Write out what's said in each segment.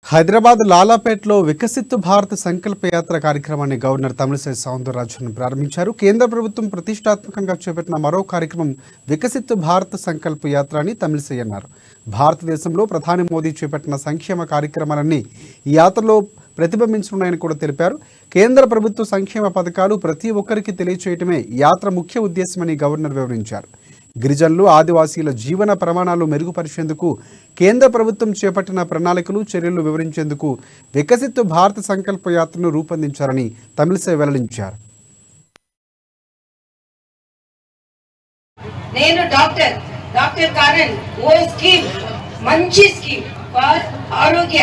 హైదరాబాద్ లాలాపేటలో వికసిత్ భారత్ సంకల్ప యాత్ర కార్యక్రమాన్ని గవర్నర్ తమిళిసై సౌందరరాజన్ ప్రారంభించారు. కేంద్ర ప్రభుత్వం ప్రతిష్టాత్మకంగా చేపట్టిన మరో కార్యక్రమం వికసిత్ భారత్ సంకల్ప యాత్ర అని తమిళిసై అన్నారు. భారతదేశంలో ప్రధాని మోదీ చేపట్టిన సంక్షేమ కార్యక్రమాలన్నీ ఈ యాత్రలో ప్రతిబింబించనున్నాయని కూడా తెలిపారు. కేంద్ర ప్రభుత్వ సంక్షేమ పథకాలు ప్రతి ఒక్కరికి తెలియచేయటమే యాత్ర ముఖ్య ఉద్దేశమని గవర్నర్ వివరించారు. గిరిజనులు ఆదివాసీల జీవన ప్రమాణాలు మెరుగుపరిచేందుకు కేంద్ర ప్రభుత్వం చేపట్టిన ప్రణాళికలు చర్యలు వివరించేందుకు వికసిత్ భారత్ సంకల్ప యాత్రను రూపొందించారని తమిళిసై వెల్లడించారు. నేను డాక్టర్ కారన్ ఓ స్కీమ్ మంచి స్కీమ్ ఫర్ ఆరోగ్య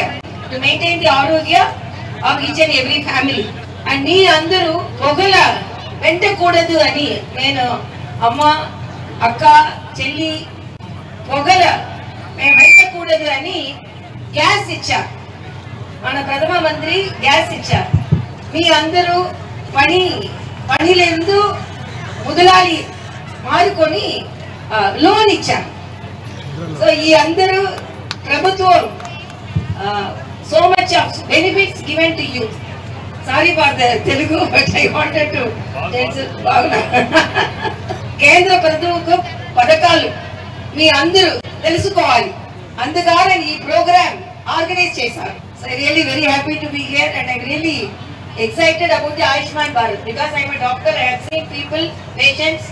టు మెయింటైన్ ది ఆరోగ్య of each and every family and మీ అందరూ పొగల వెంటకూడదు అని నేను అమ్మ అక్క చెల్లి పొగల మేము వెంటకూడదు అని గ్యాస్ ఇచ్చారు. మన ప్రథమ మంత్రి గ్యాస్ ఇచ్చారు. మీ అందరూ పనిలందు ముదలాలి మారుకొని లోన్ ఇచ్చారు. సో ఈ అందరూ ప్రభుత్వం so much of benefits given to you. Sorry for the Telugu but I wanted to కేంద్ర ప్రభుత్వ పథకాలు మీ అందరూ తెలుసుకోవాలి. అందుకని ఈ ప్రోగ్రామ్ ఆర్గనైజ్ చేశారు. So I really very happy to be here and I really excited about the Ayushman Bharat because I am a doctor. I have seen people, patients